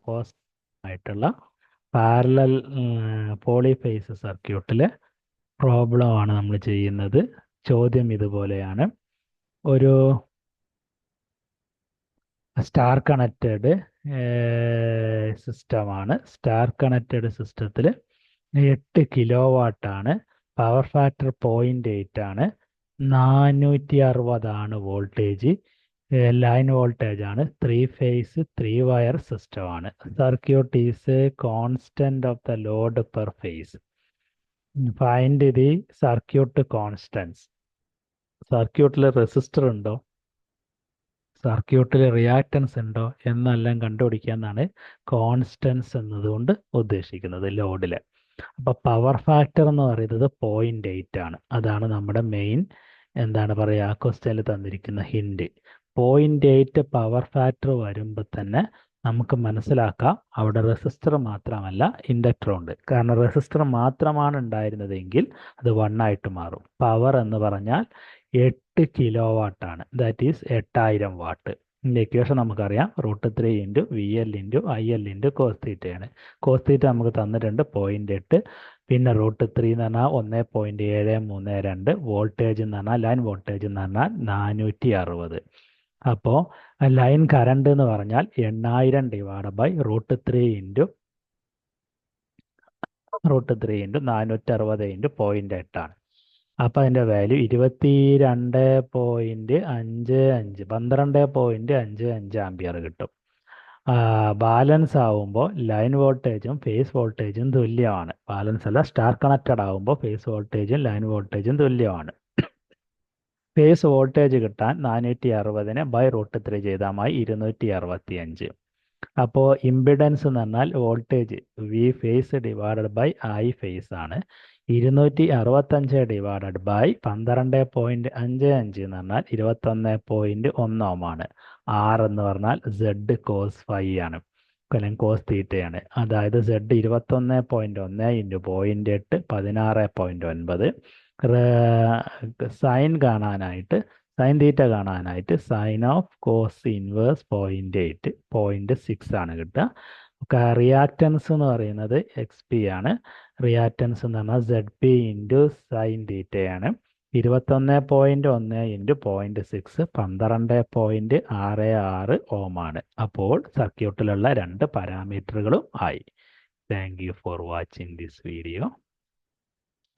Cost ആയിട്ടുള്ള parallel polyphase സർക്യൂട്ടിലെ പ്രോബ്ലമാണ് നമ്മൾ ചെയ്യുന്നത്. ചോദ്യം ഇതുപോലെയാണ്. ഒരു സ്റ്റാർ കണക്റ്റഡ് സിസ്റ്റമാണ്. സ്റ്റാർ കണക്റ്റഡ് സിസ്റ്റത്തിൽ 8 കിലോ വാട്ടാണ്. പവർ ഫാക്ടർ 0.8 ആണ്. 460 ആണ് വോൾട്ടേജ്. ലൈൻ വോൾട്ടേജ് ആണ്. 3 ഫേസ് 3 വയർ സിസ്റ്റമാണ്. Circuit is constant of the load per phase. Find the circuit constants. സർക്യൂട്ടിൽ റെസിസ്റ്റർ ഉണ്ടോ, സർക്യൂട്ടിൽ റിയാക്റ്റൻസ് ഉണ്ടോ എന്നെല്ലാം കണ്ടുപിടിക്കാന്നാണ് കോൺസ്റ്റൻസ് എന്നതുകൊണ്ട് ഉദ്ദേശിക്കുന്നത് ലോഡിൽ. അപ്പോൾ പവർ ഫാക്ടർ എന്ന് പറയുന്നത് 0.8 ആണ്. അതാണ് നമ്മുടെ മെയിൻ എന്താണ് പറയുക ക്വസ്റ്റ്യനിൽ തന്നിരിക്കുന്ന ഹിൻഡ്. 0.8 പവർ ഫാക്ടർ വരുമ്പോൾ തന്നെ നമുക്ക് മനസ്സിലാക്കാം അവിടെ റെസിസ്റ്റർ മാത്രമല്ല ഇൻഡക്ടർ ഉണ്ട്. കാരണം റെസിസ്റ്റർ മാത്രമാണ് ഉണ്ടായിരുന്നതെങ്കിൽ അത് 1 ആയിട്ട് മാറും. പവർ എന്ന് പറഞ്ഞാൽ 8 കിലോ വാട്ടാണ്. That is 8000 watt. ഇതിൻ്റെ ഇക്വേഷൻ നമുക്കറിയാം. √3 into VL into IL into cos തീറ്റയാണ്. കോസ് തീറ്റ നമുക്ക് തന്നിട്ടുണ്ട് 0.8. പിന്നെ √3 എന്ന് പറഞ്ഞാൽ 1.732. വോൾട്ടേജ് എന്ന് പറഞ്ഞാൽ ലൈൻ വോൾട്ടേജ് എന്ന് പറഞ്ഞാൽ 460. അപ്പോൾ ലൈൻ കറണ്ട് എന്ന് പറഞ്ഞാൽ 8000 ഡിവൈഡ് ബൈ √3 ഇൻറ്റു 460 ഇൻറ്റു 0.8 ആണ്. അപ്പോൾ അതിൻ്റെ വാല്യൂ 22.55 12.55 ആംപിയർ കിട്ടും. ബാലൻസ് ആവുമ്പോൾ ലൈൻ വോൾട്ടേജും ഫേസ് വോൾട്ടേജും തുല്യമാണ്. ബാലൻസ് അല്ല, സ്റ്റാർ കണക്റ്റഡ് ആവുമ്പോൾ ഫേസ് വോൾട്ടേജും ലൈൻ വോൾട്ടേജും തുല്യമാണ്. ഫേസ് വോൾട്ടേജ് കിട്ടാൻ 460 ബൈ √3 ചെയ്താൽ മതി 265. അപ്പോൾ ഇമ്പിഡൻസ് എന്ന് പറഞ്ഞാൽ voltage V phase divided by I phase ആണ്. 265 ഡിവൈഡഡ് ബൈ 12.55 എന്ന് പറഞ്ഞാൽ 21.1 ഓമാണ്. ആർ എന്ന് പറഞ്ഞാൽ സെഡ് കോസ് ഫൈ ആണ്, അല്ലെങ്കിൽ കോസ് തീറ്റയാണ്. അതായത് സെഡ് 21.1 ഇൻറ്റു 0.8 16.9. സൈൻ കാണാനായിട്ട് സൈൻ തീറ്റ കാണാനായിട്ട് സൈൻ ഓഫ് കോസ് ഇൻവേഴ്സ് 0.8 0.6 ആണ് കിട്ടുക. റിയാക്റ്റൻസ് എന്ന് പറയുന്നത് XP ആണ്. റിയാക്റ്റൻസ് എന്ന് പറഞ്ഞാൽ ZP ഇൻറ്റു സൈൻ തീറ്റയാണ്. 21.1 ഇൻറ്റു 0.6 12.66 ഓമാണ്. അപ്പോൾ സർക്യൂട്ടിലുള്ള 2 പാരാമീറ്ററുകളും ആയി. Thank you for watching this video.